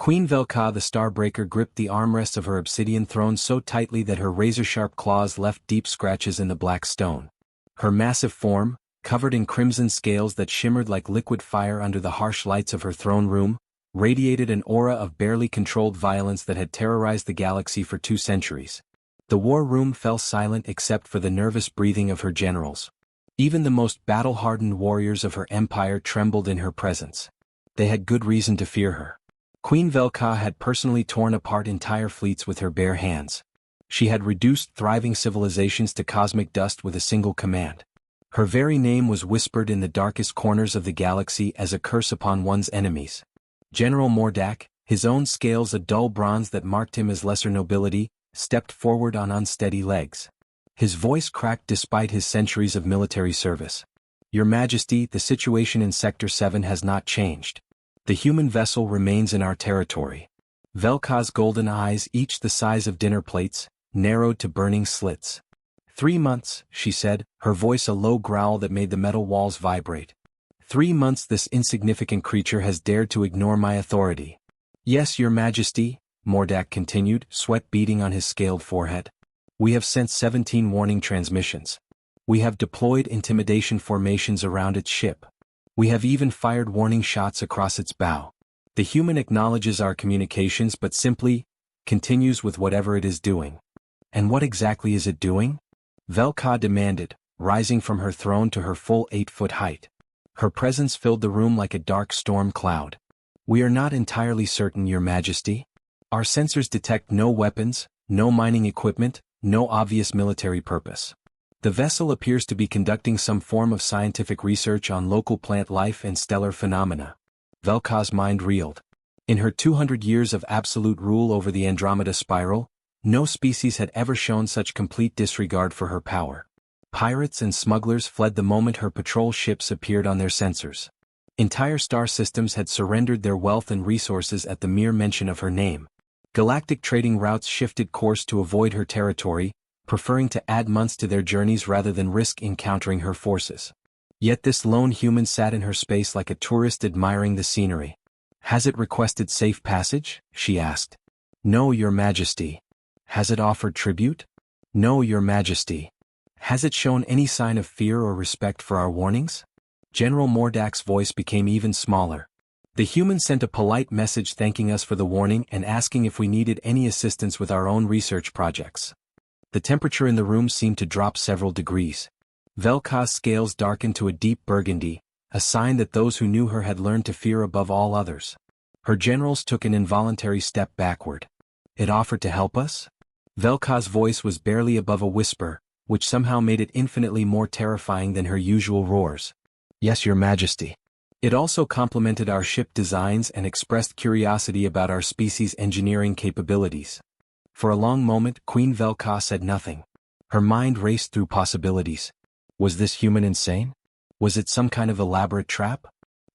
Queen Velka the Starbreaker gripped the armrests of her obsidian throne so tightly that her razor-sharp claws left deep scratches in the black stone. Her massive form, covered in crimson scales that shimmered like liquid fire under the harsh lights of her throne room, radiated an aura of barely controlled violence that had terrorized the galaxy for 2 centuries. The war room fell silent except for the nervous breathing of her generals. Even the most battle-hardened warriors of her empire trembled in her presence. They had good reason to fear her. Queen Velka had personally torn apart entire fleets with her bare hands. She had reduced thriving civilizations to cosmic dust with a single command. Her very name was whispered in the darkest corners of the galaxy as a curse upon one's enemies. General Mordak, his own scales a dull bronze that marked him as lesser nobility, stepped forward on unsteady legs. His voice cracked despite his centuries of military service. "Your Majesty, the situation in Sector 7 has not changed. The human vessel remains in our territory." Velka's golden eyes, each the size of dinner plates, narrowed to burning slits. 3 months, she said, her voice a low growl that made the metal walls vibrate. 3 months this insignificant creature has dared to ignore my authority. "Yes, Your Majesty," Mordak continued, sweat beading on his scaled forehead. "We have sent 17 warning transmissions. We have deployed intimidation formations around its ship. We have even fired warning shots across its bow. The human acknowledges our communications but simply continues with whatever it is doing." "And what exactly is it doing?" Velka demanded, rising from her throne to her full 8-foot height. Her presence filled the room like a dark storm cloud. "We are not entirely certain, Your Majesty. Our sensors detect no weapons, no mining equipment, no obvious military purpose. The vessel appears to be conducting some form of scientific research on local plant life and stellar phenomena." Velka's mind reeled. In her 200 years of absolute rule over the Andromeda Spiral, no species had ever shown such complete disregard for her power. Pirates and smugglers fled the moment her patrol ships appeared on their sensors. Entire star systems had surrendered their wealth and resources at the mere mention of her name. Galactic trading routes shifted course to avoid her territory, preferring to add months to their journeys rather than risk encountering her forces. Yet this lone human sat in her space like a tourist admiring the scenery. "Has it requested safe passage?" she asked. "No, Your Majesty." "Has it offered tribute?" "No, Your Majesty." "Has it shown any sign of fear or respect for our warnings?" General Mordak's voice became even smaller. "The human sent a polite message thanking us for the warning and asking if we needed any assistance with our own research projects." The temperature in the room seemed to drop several degrees. Velka's scales darkened to a deep burgundy, a sign that those who knew her had learned to fear above all others. Her generals took an involuntary step backward. "It offered to help us?" Velka's voice was barely above a whisper, which somehow made it infinitely more terrifying than her usual roars. "Yes, Your Majesty." "It also complimented our ship designs and expressed curiosity about our species' engineering capabilities." For a long moment, Queen Velka said nothing. Her mind raced through possibilities. Was this human insane? Was it some kind of elaborate trap?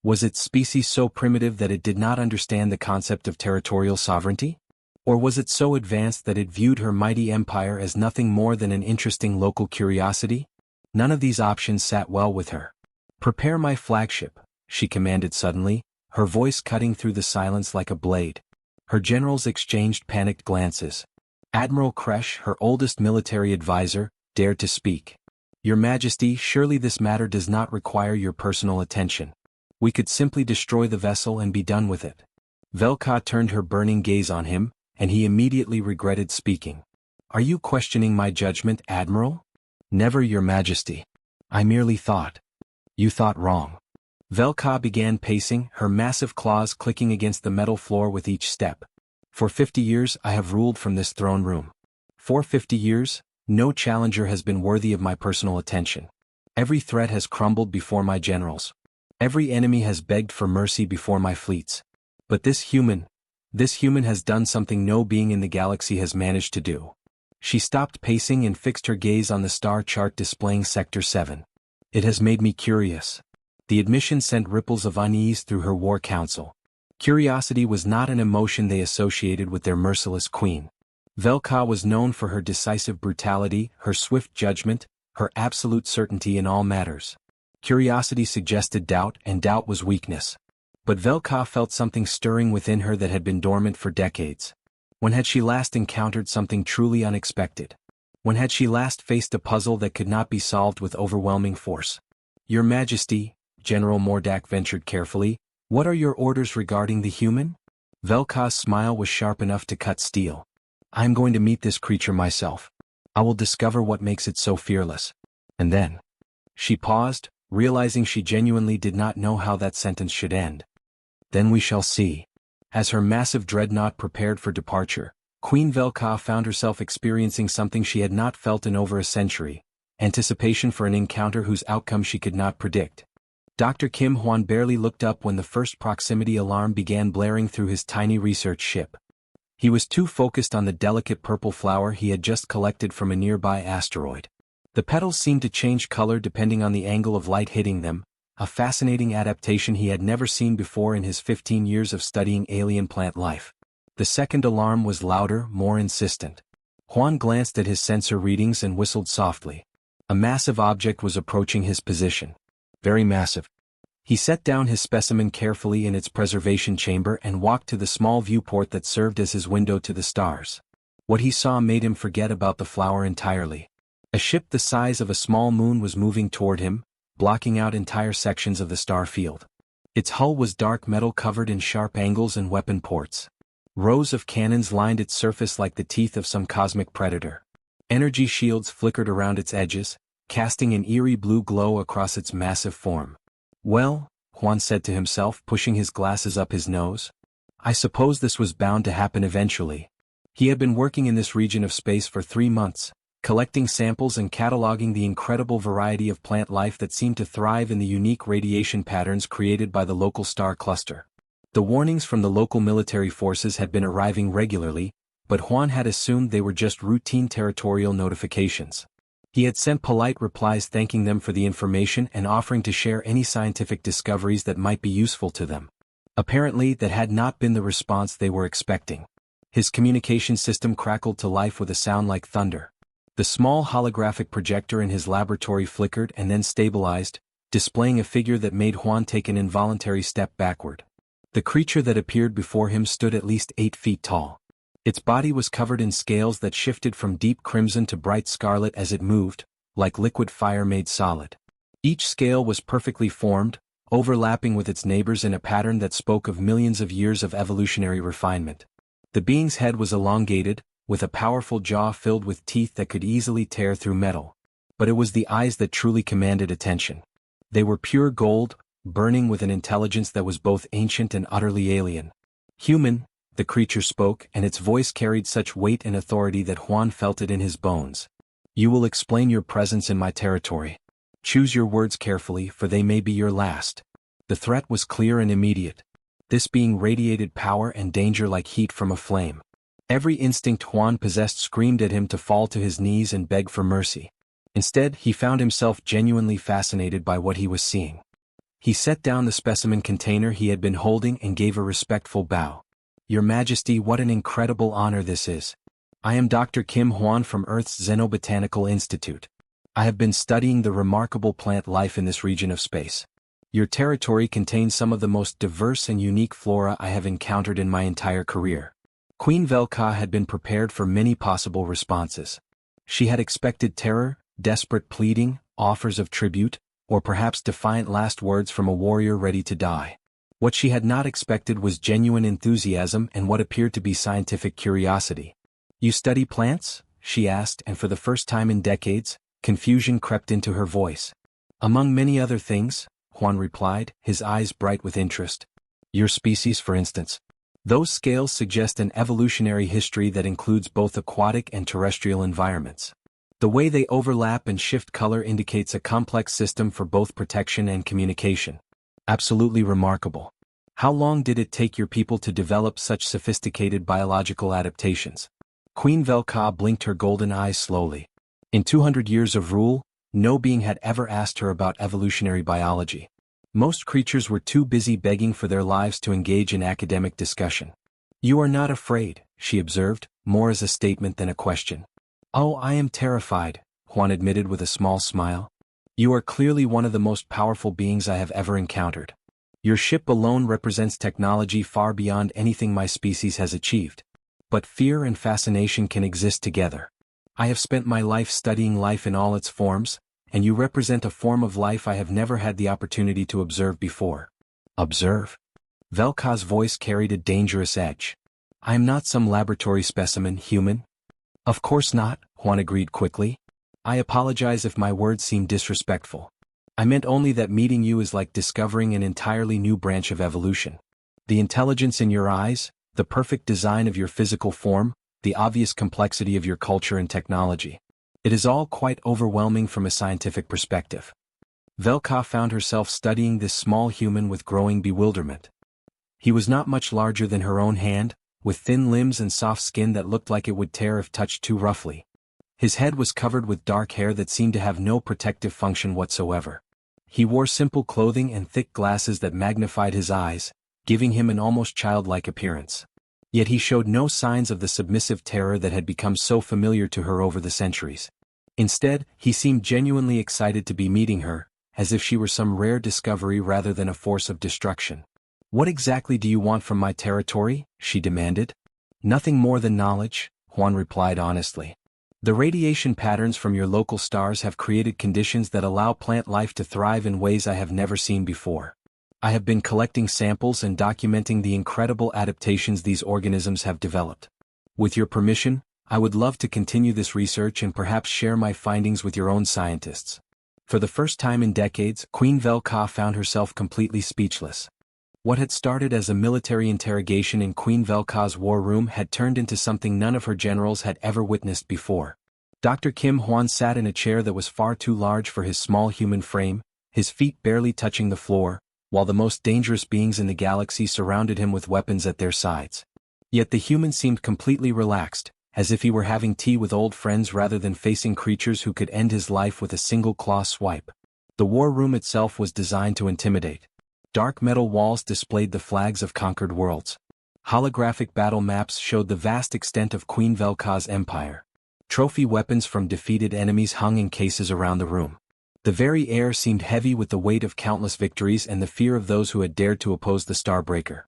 Was its species so primitive that it did not understand the concept of territorial sovereignty? Or was it so advanced that it viewed her mighty empire as nothing more than an interesting local curiosity? None of these options sat well with her. "Prepare my flagship," she commanded suddenly, her voice cutting through the silence like a blade. Her generals exchanged panicked glances. Admiral Kresh, her oldest military advisor, dared to speak. "Your Majesty, surely this matter does not require your personal attention. We could simply destroy the vessel and be done with it." Velka turned her burning gaze on him, and he immediately regretted speaking. "Are you questioning my judgment, Admiral?" "Never, Your Majesty. I merely thought." "You thought wrong." Velka began pacing, her massive claws clicking against the metal floor with each step. "For 50 years I have ruled from this throne room. For 50 years, no challenger has been worthy of my personal attention. Every threat has crumbled before my generals. Every enemy has begged for mercy before my fleets. But this human has done something no being in the galaxy has managed to do." She stopped pacing and fixed her gaze on the star chart displaying Sector 7. "It has made me curious." The admission sent ripples of unease through her war council. Curiosity was not an emotion they associated with their merciless queen. Velka was known for her decisive brutality, her swift judgment, her absolute certainty in all matters. Curiosity suggested doubt, and doubt was weakness. But Velka felt something stirring within her that had been dormant for decades. When had she last encountered something truly unexpected? When had she last faced a puzzle that could not be solved with overwhelming force? Your Majesty, General Mordak ventured carefully, what are your orders regarding the human? Velka's smile was sharp enough to cut steel. I am going to meet this creature myself. I will discover what makes it so fearless. And then. She paused, realizing she genuinely did not know how that sentence should end. Then we shall see. As her massive dreadnought prepared for departure, Queen Velka found herself experiencing something she had not felt in over a century, anticipation for an encounter whose outcome she could not predict. Dr. Kim Hwan barely looked up when the first proximity alarm began blaring through his tiny research ship. He was too focused on the delicate purple flower he had just collected from a nearby asteroid. The petals seemed to change color depending on the angle of light hitting them, a fascinating adaptation he had never seen before in his 15 years of studying alien plant life. The second alarm was louder, more insistent. Hwan glanced at his sensor readings and whistled softly. A massive object was approaching his position. Very massive. He set down his specimen carefully in its preservation chamber and walked to the small viewport that served as his window to the stars. What he saw made him forget about the flower entirely. A ship the size of a small moon was moving toward him, blocking out entire sections of the star field. Its hull was dark metal covered in sharp angles and weapon ports. Rows of cannons lined its surface like the teeth of some cosmic predator. Energy shields flickered around its edges, casting an eerie blue glow across its massive form. Well, Hwan said to himself, pushing his glasses up his nose. I suppose this was bound to happen eventually. He had been working in this region of space for 3 months, collecting samples and cataloging the incredible variety of plant life that seemed to thrive in the unique radiation patterns created by the local star cluster. The warnings from the local military forces had been arriving regularly, but Hwan had assumed they were just routine territorial notifications. He had sent polite replies thanking them for the information and offering to share any scientific discoveries that might be useful to them. Apparently, that had not been the response they were expecting. His communication system crackled to life with a sound like thunder. The small holographic projector in his laboratory flickered and then stabilized, displaying a figure that made Hwan take an involuntary step backward. The creature that appeared before him stood at least 8 feet tall. Its body was covered in scales that shifted from deep crimson to bright scarlet as it moved, like liquid fire made solid. Each scale was perfectly formed, overlapping with its neighbors in a pattern that spoke of millions of years of evolutionary refinement. The being's head was elongated, with a powerful jaw filled with teeth that could easily tear through metal. But it was the eyes that truly commanded attention. They were pure gold, burning with an intelligence that was both ancient and utterly alien. Human, the creature spoke, and its voice carried such weight and authority that Hwan felt it in his bones. You will explain your presence in my territory. Choose your words carefully, for they may be your last. The threat was clear and immediate. This being radiated power and danger like heat from a flame. Every instinct Hwan possessed screamed at him to fall to his knees and beg for mercy. Instead, he found himself genuinely fascinated by what he was seeing. He set down the specimen container he had been holding and gave a respectful bow. Your Majesty, what an incredible honor this is. I am Dr. Kim Hwan from Earth's Xenobotanical Institute. I have been studying the remarkable plant life in this region of space. Your territory contains some of the most diverse and unique flora I have encountered in my entire career. Queen Velka had been prepared for many possible responses. She had expected terror, desperate pleading, offers of tribute, or perhaps defiant last words from a warrior ready to die. What she had not expected was genuine enthusiasm and what appeared to be scientific curiosity. You study plants? She asked, and for the first time in decades, confusion crept into her voice. Among many other things, Hwan replied, his eyes bright with interest. Your species, for instance. Those scales suggest an evolutionary history that includes both aquatic and terrestrial environments. The way they overlap and shift color indicates a complex system for both protection and communication. Absolutely remarkable. How long did it take your people to develop such sophisticated biological adaptations? Queen Velka blinked her golden eyes slowly. In 200 years of rule, no being had ever asked her about evolutionary biology. Most creatures were too busy begging for their lives to engage in academic discussion. You are not afraid, she observed, more as a statement than a question. Oh, I am terrified, Hwan admitted with a small smile. You are clearly one of the most powerful beings I have ever encountered. Your ship alone represents technology far beyond anything my species has achieved. But fear and fascination can exist together. I have spent my life studying life in all its forms, and you represent a form of life I have never had the opportunity to observe before. Observe? Velka's voice carried a dangerous edge. I am not some laboratory specimen, human. Of course not, Juan agreed quickly. I apologize if my words seem disrespectful. I meant only that meeting you is like discovering an entirely new branch of evolution. The intelligence in your eyes, the perfect design of your physical form, the obvious complexity of your culture and technology. It is all quite overwhelming from a scientific perspective. Velka found herself studying this small human with growing bewilderment. He was not much larger than her own hand, with thin limbs and soft skin that looked like it would tear if touched too roughly. His head was covered with dark hair that seemed to have no protective function whatsoever. He wore simple clothing and thick glasses that magnified his eyes, giving him an almost childlike appearance. Yet he showed no signs of the submissive terror that had become so familiar to her over the centuries. Instead, he seemed genuinely excited to be meeting her, as if she were some rare discovery rather than a force of destruction. What exactly do you want from my territory? She demanded. Nothing more than knowledge, Juan replied honestly. The radiation patterns from your local stars have created conditions that allow plant life to thrive in ways I have never seen before. I have been collecting samples and documenting the incredible adaptations these organisms have developed. With your permission, I would love to continue this research and perhaps share my findings with your own scientists. For the first time in decades, Queen Velka found herself completely speechless. What had started as a military interrogation in Queen Velka's war room had turned into something none of her generals had ever witnessed before. Dr. Kim Hwan sat in a chair that was far too large for his small human frame, his feet barely touching the floor, while the most dangerous beings in the galaxy surrounded him with weapons at their sides. Yet the human seemed completely relaxed, as if he were having tea with old friends rather than facing creatures who could end his life with a single claw swipe. The war room itself was designed to intimidate. Dark metal walls displayed the flags of conquered worlds. Holographic battle maps showed the vast extent of Queen Velka's empire. Trophy weapons from defeated enemies hung in cases around the room. The very air seemed heavy with the weight of countless victories and the fear of those who had dared to oppose the Starbreaker.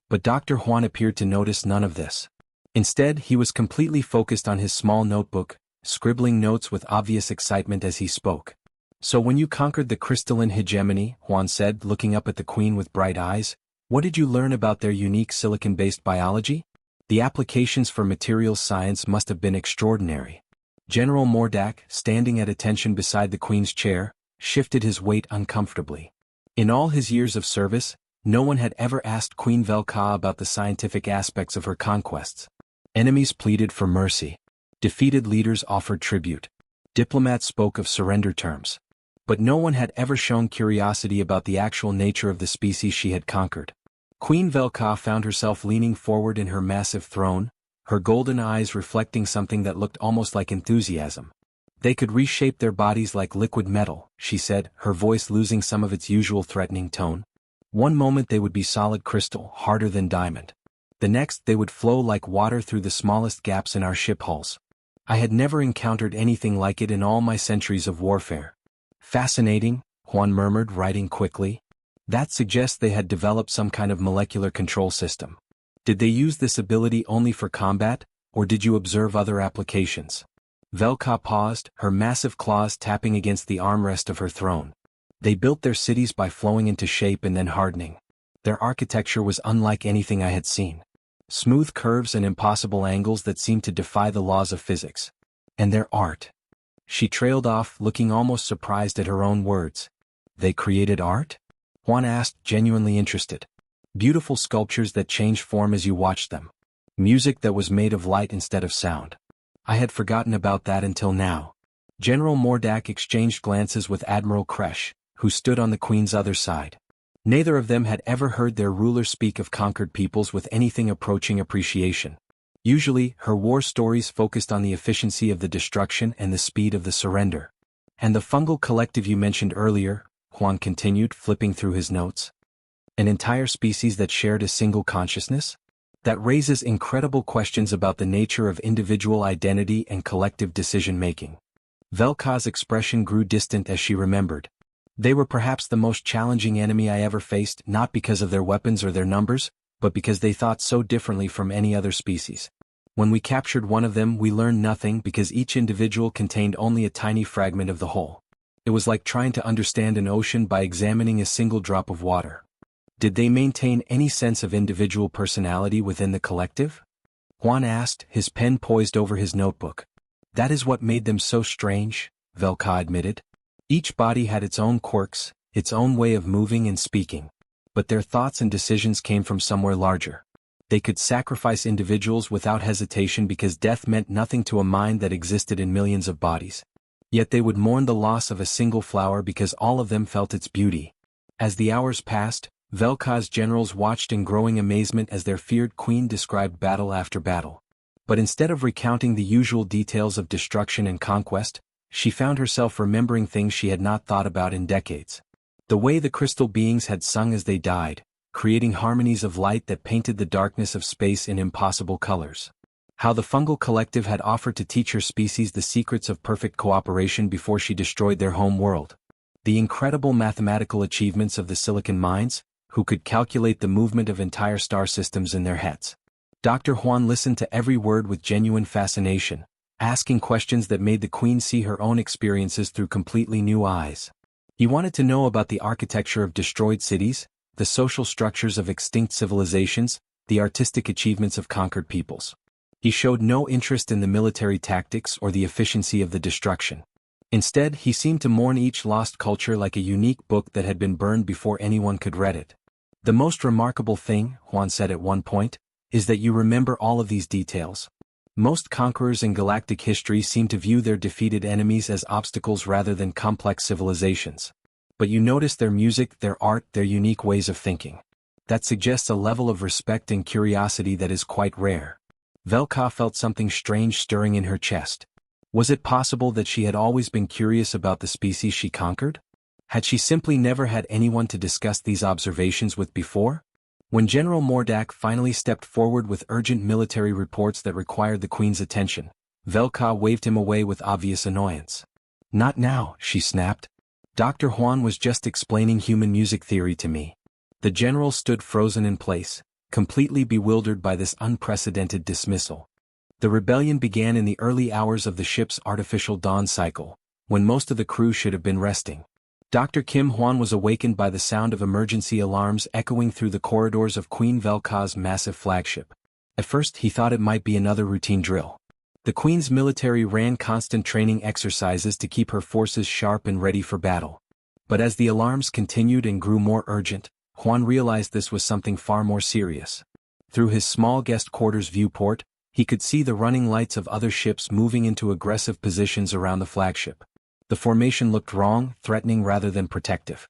But Dr. Juan appeared to notice none of this. Instead, he was completely focused on his small notebook, scribbling notes with obvious excitement as he spoke. So when you conquered the crystalline hegemony, Juan said, looking up at the Queen with bright eyes, what did you learn about their unique silicon-based biology? The applications for materials science must have been extraordinary. General Mordak, standing at attention beside the Queen's chair, shifted his weight uncomfortably. In all his years of service, no one had ever asked Queen Velka about the scientific aspects of her conquests. Enemies pleaded for mercy. Defeated leaders offered tribute. Diplomats spoke of surrender terms. But no one had ever shown curiosity about the actual nature of the species she had conquered. Queen Velka found herself leaning forward in her massive throne, her golden eyes reflecting something that looked almost like enthusiasm. They could reshape their bodies like liquid metal, she said, her voice losing some of its usual threatening tone. One moment they would be solid crystal, harder than diamond. The next they would flow like water through the smallest gaps in our ship hulls. I had never encountered anything like it in all my centuries of warfare. Fascinating, Juan murmured, writing quickly. That suggests they had developed some kind of molecular control system. Did they use this ability only for combat, or did you observe other applications? Velka paused, her massive claws tapping against the armrest of her throne. They built their cities by flowing into shape and then hardening. Their architecture was unlike anything I had seen. Smooth curves and impossible angles that seemed to defy the laws of physics. And their art. She trailed off, looking almost surprised at her own words. They created art? Juan asked, genuinely interested. Beautiful sculptures that changed form as you watched them. Music that was made of light instead of sound. I had forgotten about that until now. General Mordak exchanged glances with Admiral Kresh, who stood on the Queen's other side. Neither of them had ever heard their ruler speak of conquered peoples with anything approaching appreciation. Usually, her war stories focused on the efficiency of the destruction and the speed of the surrender. And the fungal collective you mentioned earlier, Juan continued, flipping through his notes. An entire species that shared a single consciousness? That raises incredible questions about the nature of individual identity and collective decision-making. Velka's expression grew distant as she remembered. They were perhaps the most challenging enemy I ever faced, not because of their weapons or their numbers, but because they thought so differently from any other species. When we captured one of them, we learned nothing because each individual contained only a tiny fragment of the whole. It was like trying to understand an ocean by examining a single drop of water. Did they maintain any sense of individual personality within the collective? Juan asked, his pen poised over his notebook. That is what made them so strange, Velka admitted. Each body had its own quirks, its own way of moving and speaking. But their thoughts and decisions came from somewhere larger. They could sacrifice individuals without hesitation because death meant nothing to a mind that existed in millions of bodies. Yet they would mourn the loss of a single flower because all of them felt its beauty. As the hours passed, Velka's generals watched in growing amazement as their feared queen described battle after battle. But instead of recounting the usual details of destruction and conquest, she found herself remembering things she had not thought about in decades. The way the crystal beings had sung as they died, creating harmonies of light that painted the darkness of space in impossible colors. How the fungal collective had offered to teach her species the secrets of perfect cooperation before she destroyed their home world. The incredible mathematical achievements of the silicon minds, who could calculate the movement of entire star systems in their heads. Dr. Juan listened to every word with genuine fascination, asking questions that made the queen see her own experiences through completely new eyes. He wanted to know about the architecture of destroyed cities, the social structures of extinct civilizations, the artistic achievements of conquered peoples. He showed no interest in the military tactics or the efficiency of the destruction. Instead, he seemed to mourn each lost culture like a unique book that had been burned before anyone could read it. The most remarkable thing, Juan said at one point, is that you remember all of these details. Most conquerors in galactic history seem to view their defeated enemies as obstacles rather than complex civilizations. But you notice their music, their art, their unique ways of thinking. That suggests a level of respect and curiosity that is quite rare. Velka felt something strange stirring in her chest. Was it possible that she had always been curious about the species she conquered? Had she simply never had anyone to discuss these observations with before? When General Mordak finally stepped forward with urgent military reports that required the Queen's attention, Velka waved him away with obvious annoyance. Not now, she snapped. Dr. Juan was just explaining human music theory to me. The general stood frozen in place, completely bewildered by this unprecedented dismissal. The rebellion began in the early hours of the ship's artificial dawn cycle, when most of the crew should have been resting. Dr. Kim Hwan was awakened by the sound of emergency alarms echoing through the corridors of Queen Velka's massive flagship. At first he thought it might be another routine drill. The Queen's military ran constant training exercises to keep her forces sharp and ready for battle. But as the alarms continued and grew more urgent, Juan realized this was something far more serious. Through his small guest quarters viewport, he could see the running lights of other ships moving into aggressive positions around the flagship. The formation looked wrong, threatening rather than protective.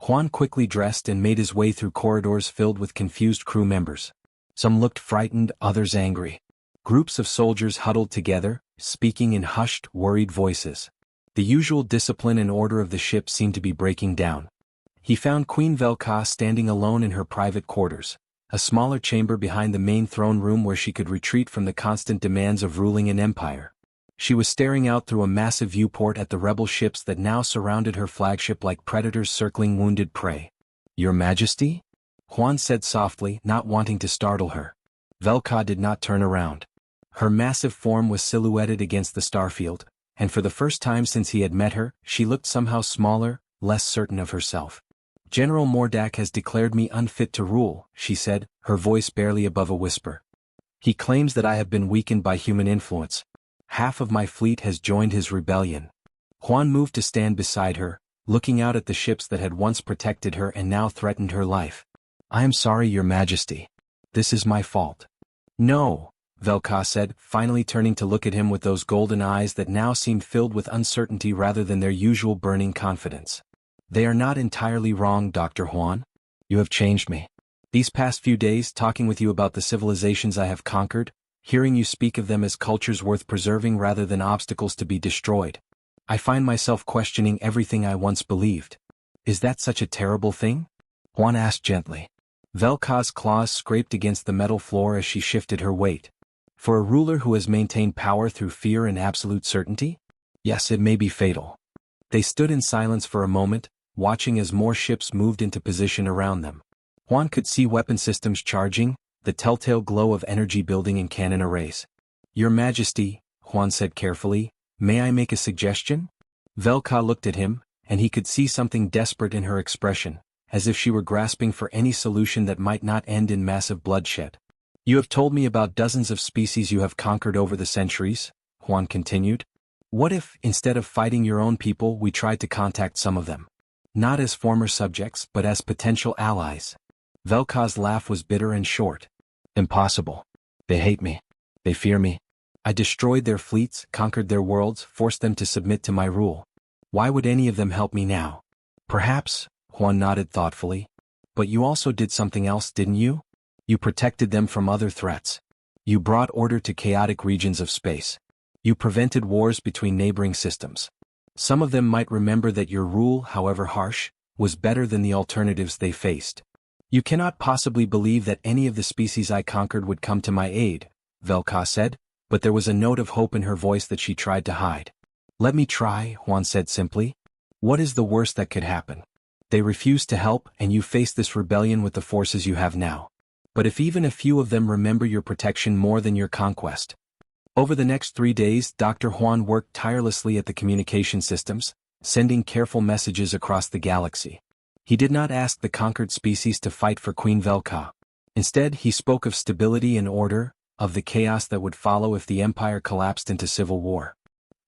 Juan quickly dressed and made his way through corridors filled with confused crew members. Some looked frightened, others angry. Groups of soldiers huddled together, speaking in hushed, worried voices. The usual discipline and order of the ship seemed to be breaking down. He found Queen Velka standing alone in her private quarters, a smaller chamber behind the main throne room where she could retreat from the constant demands of ruling an empire. She was staring out through a massive viewport at the rebel ships that now surrounded her flagship like predators circling wounded prey. "Your Majesty?" Juan said softly, not wanting to startle her. Velka did not turn around. Her massive form was silhouetted against the starfield, and for the first time since he had met her, she looked somehow smaller, less certain of herself. "General Mordak has declared me unfit to rule," she said, her voice barely above a whisper. "He claims that I have been weakened by human influence. Half of my fleet has joined his rebellion." Juan moved to stand beside her, looking out at the ships that had once protected her and now threatened her life. "I am sorry, Your Majesty. This is my fault." "No," Velka said, finally turning to look at him with those golden eyes that now seemed filled with uncertainty rather than their usual burning confidence. "They are not entirely wrong, Dr. Juan. You have changed me. These past few days, talking with you about the civilizations I have conquered, hearing you speak of them as cultures worth preserving rather than obstacles to be destroyed, I find myself questioning everything I once believed. Is that such a terrible thing?" Juan asked gently. Velka's claws scraped against the metal floor as she shifted her weight. "For a ruler who has maintained power through fear and absolute certainty? Yes, it may be fatal." They stood in silence for a moment, watching as more ships moved into position around them. Juan could see weapon systems charging, the telltale glow of energy building in cannon arrays. "Your Majesty," Juan said carefully, "may I make a suggestion?" Velka looked at him, and he could see something desperate in her expression, as if she were grasping for any solution that might not end in massive bloodshed. "You have told me about dozens of species you have conquered over the centuries," Juan continued. "What if, instead of fighting your own people, we tried to contact some of them? Not as former subjects, but as potential allies." Velka's laugh was bitter and short. "Impossible. They hate me. They fear me. I destroyed their fleets, conquered their worlds, forced them to submit to my rule. Why would any of them help me now?" "Perhaps," Juan nodded thoughtfully. "But you also did something else, didn't you? You protected them from other threats. You brought order to chaotic regions of space. You prevented wars between neighboring systems. Some of them might remember that your rule, however harsh, was better than the alternatives they faced. You cannot possibly believe that any of the species I conquered would come to my aid," Velka said, but there was a note of hope in her voice that she tried to hide. "Let me try," Juan said simply. "What is the worst that could happen? They refuse to help, and you face this rebellion with the forces you have now. But if even a few of them remember your protection more than your conquest." Over the next 3 days, Dr. Juan worked tirelessly at the communication systems, sending careful messages across the galaxy. He did not ask the conquered species to fight for Queen Velka. Instead, he spoke of stability and order, of the chaos that would follow if the Empire collapsed into civil war.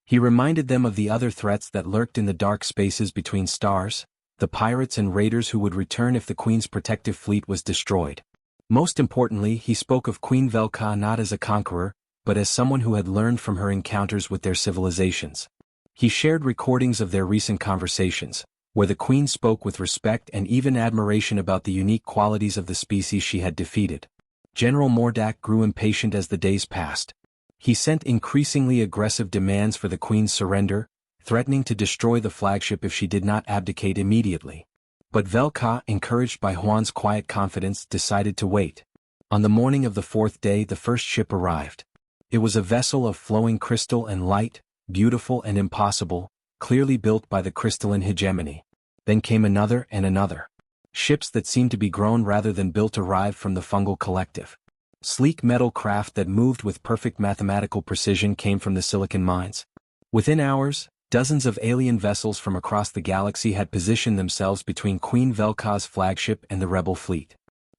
He reminded them of the other threats that lurked in the dark spaces between stars, the pirates and raiders who would return if the Queen's protective fleet was destroyed. Most importantly, he spoke of Queen Velka not as a conqueror, but as someone who had learned from her encounters with their civilizations. He shared recordings of their recent conversations, where the Queen spoke with respect and even admiration about the unique qualities of the species she had defeated. General Mordak grew impatient as the days passed. He sent increasingly aggressive demands for the Queen's surrender, threatening to destroy the flagship if she did not abdicate immediately. But Velka, encouraged by Juan's quiet confidence, decided to wait. On the morning of the 4th day, the first ship arrived. It was a vessel of flowing crystal and light, beautiful and impossible, clearly built by the crystalline hegemony. Then came another and another. Ships that seemed to be grown rather than built arrived from the fungal collective. Sleek metal craft that moved with perfect mathematical precision came from the silicon mines. Within hours, dozens of alien vessels from across the galaxy had positioned themselves between Queen Velka's flagship and the rebel fleet.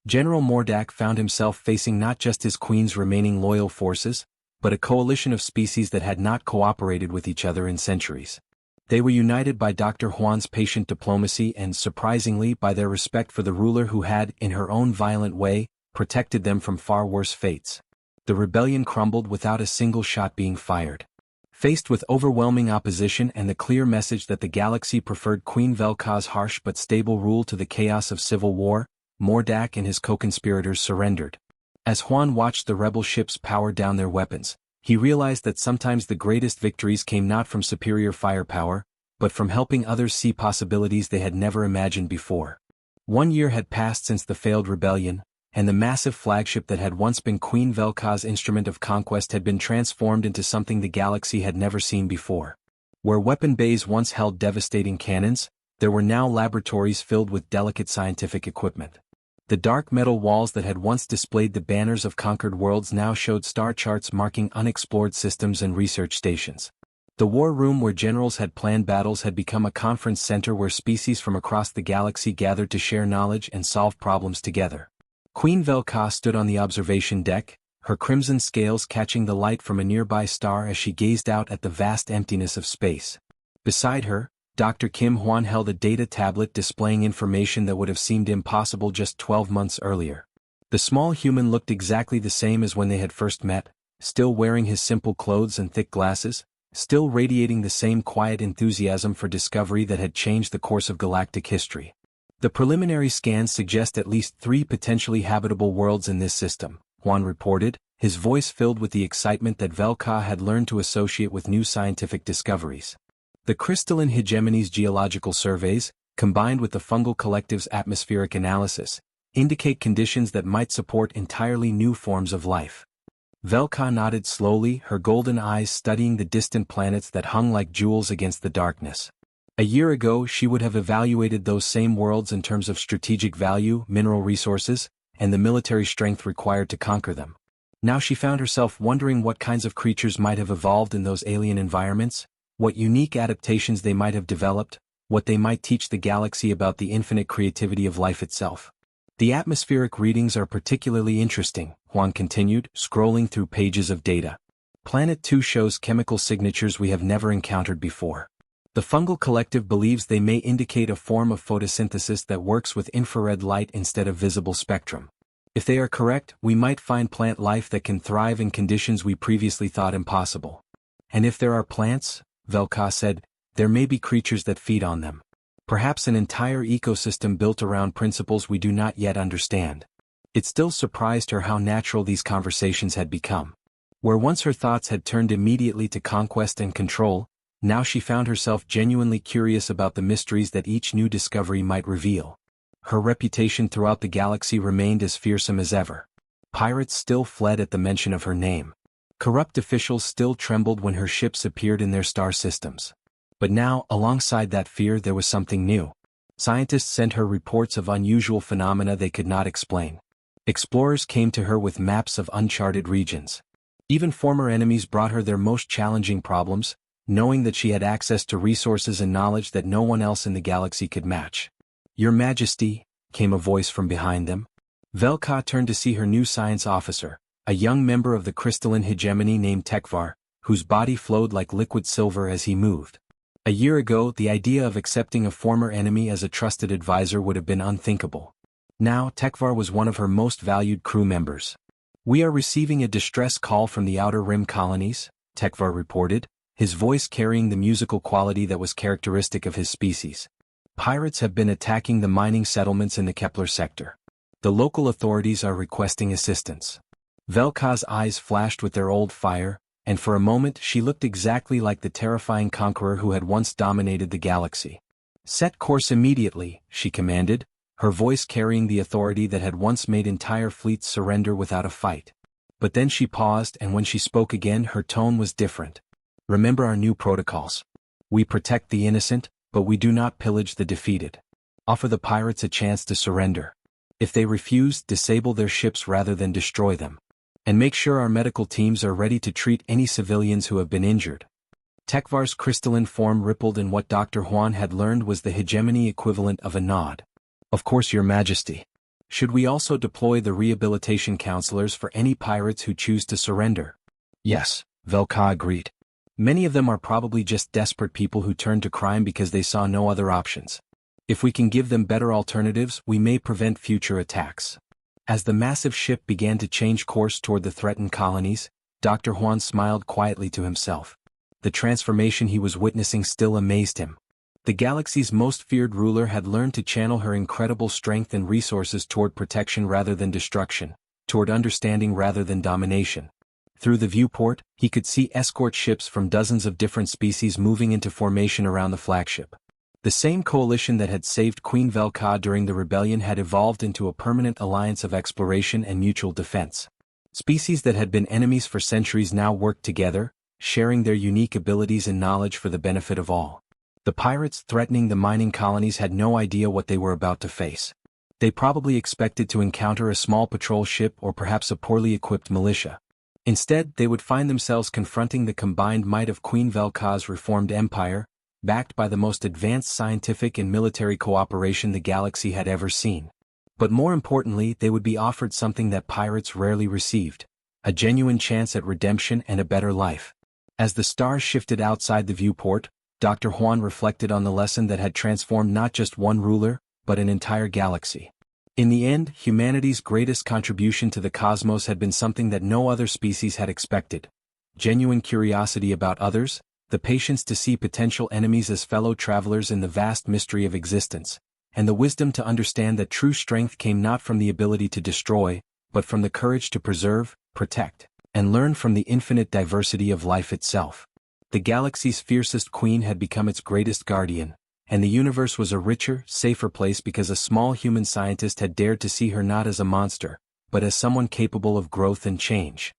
General Mordak found himself facing not just his queen's remaining loyal forces, but a coalition of species that had not cooperated with each other in centuries. They were united by Dr. Juan's patient diplomacy and, surprisingly, by their respect for the ruler who had, in her own violent way, protected them from far worse fates. The rebellion crumbled without a single shot being fired. Faced with overwhelming opposition and the clear message that the galaxy preferred Queen Velka's harsh but stable rule to the chaos of civil war, Mordak and his co-conspirators surrendered. As Juan watched the rebel ships power down their weapons, he realized that sometimes the greatest victories came not from superior firepower, but from helping others see possibilities they had never imagined before. 1 year had passed since the failed rebellion, and the massive flagship that had once been Queen Velka's instrument of conquest had been transformed into something the galaxy had never seen before. Where weapon bays once held devastating cannons, there were now laboratories filled with delicate scientific equipment. The dark metal walls that had once displayed the banners of conquered worlds now showed star charts marking unexplored systems and research stations. The war room where generals had planned battles had become a conference center where species from across the galaxy gathered to share knowledge and solve problems together. Queen Velka stood on the observation deck, her crimson scales catching the light from a nearby star as she gazed out at the vast emptiness of space. Beside her, Dr. Kim Hwan held a data tablet displaying information that would have seemed impossible just 12 months earlier. The small human looked exactly the same as when they had first met, still wearing his simple clothes and thick glasses, still radiating the same quiet enthusiasm for discovery that had changed the course of galactic history. The preliminary scans suggest at least 3 potentially habitable worlds in this system, Hwan reported, his voice filled with the excitement that Velka had learned to associate with new scientific discoveries. The crystalline hegemony's geological surveys, combined with the fungal collective's atmospheric analysis, indicate conditions that might support entirely new forms of life. Velka nodded slowly, her golden eyes studying the distant planets that hung like jewels against the darkness. A year ago she would have evaluated those same worlds in terms of strategic value, mineral resources, and the military strength required to conquer them. Now she found herself wondering what kinds of creatures might have evolved in those alien environments, what unique adaptations they might have developed, what they might teach the galaxy about the infinite creativity of life itself. The atmospheric readings are particularly interesting, Juan continued, scrolling through pages of data. Planet 2 shows chemical signatures we have never encountered before. The fungal collective believes they may indicate a form of photosynthesis that works with infrared light instead of visible spectrum. If they are correct, we might find plant life that can thrive in conditions we previously thought impossible. And if there are plants, Velka said, there may be creatures that feed on them. Perhaps an entire ecosystem built around principles we do not yet understand. It still surprised her how natural these conversations had become. Where once her thoughts had turned immediately to conquest and control, now she found herself genuinely curious about the mysteries that each new discovery might reveal. Her reputation throughout the galaxy remained as fearsome as ever. Pirates still fled at the mention of her name. Corrupt officials still trembled when her ships appeared in their star systems. But now, alongside that fear, there was something new. Scientists sent her reports of unusual phenomena they could not explain. Explorers came to her with maps of uncharted regions. Even former enemies brought her their most challenging problems, knowing that she had access to resources and knowledge that no one else in the galaxy could match. "Your Majesty," came a voice from behind them. Velka turned to see her new science officer, a young member of the crystalline hegemony named Tekvar, whose body flowed like liquid silver as he moved. A year ago, the idea of accepting a former enemy as a trusted advisor would have been unthinkable. Now, Tekvar was one of her most valued crew members. "We are receiving a distress call from the Outer Rim colonies," Tekvar reported, his voice carrying the musical quality that was characteristic of his species. "Pirates have been attacking the mining settlements in the Kepler sector. The local authorities are requesting assistance." Velka's eyes flashed with their old fire, and for a moment she looked exactly like the terrifying conqueror who had once dominated the galaxy. "Set course immediately," she commanded, her voice carrying the authority that had once made entire fleets surrender without a fight. But then she paused, and when she spoke again her tone was different. "Remember our new protocols. We protect the innocent, but we do not pillage the defeated. Offer the pirates a chance to surrender. If they refuse, disable their ships rather than destroy them. And make sure our medical teams are ready to treat any civilians who have been injured." Tekvar's crystalline form rippled in what Dr. Juan had learned was the hegemony equivalent of a nod. "Of course, Your Majesty. Should we also deploy the rehabilitation counselors for any pirates who choose to surrender?" "Yes," Velka agreed. "Many of them are probably just desperate people who turned to crime because they saw no other options. If we can give them better alternatives, we may prevent future attacks." As the massive ship began to change course toward the threatened colonies, Dr. Juan smiled quietly to himself. The transformation he was witnessing still amazed him. The galaxy's most feared ruler had learned to channel her incredible strength and resources toward protection rather than destruction, toward understanding rather than domination. Through the viewport, he could see escort ships from dozens of different species moving into formation around the flagship. The same coalition that had saved Queen Velka during the rebellion had evolved into a permanent alliance of exploration and mutual defense. Species that had been enemies for centuries now worked together, sharing their unique abilities and knowledge for the benefit of all. The pirates threatening the mining colonies had no idea what they were about to face. They probably expected to encounter a small patrol ship or perhaps a poorly equipped militia. Instead, they would find themselves confronting the combined might of Queen Velka's reformed empire, backed by the most advanced scientific and military cooperation the galaxy had ever seen. But more importantly, they would be offered something that pirates rarely received: a genuine chance at redemption and a better life. As the stars shifted outside the viewport, Dr. Juan reflected on the lesson that had transformed not just one ruler, but an entire galaxy. In the end, humanity's greatest contribution to the cosmos had been something that no other species had expected: genuine curiosity about others, the patience to see potential enemies as fellow travelers in the vast mystery of existence, and the wisdom to understand that true strength came not from the ability to destroy, but from the courage to preserve, protect, and learn from the infinite diversity of life itself. The galaxy's fiercest queen had become its greatest guardian, and the universe was a richer, safer place because a small human scientist had dared to see her not as a monster, but as someone capable of growth and change.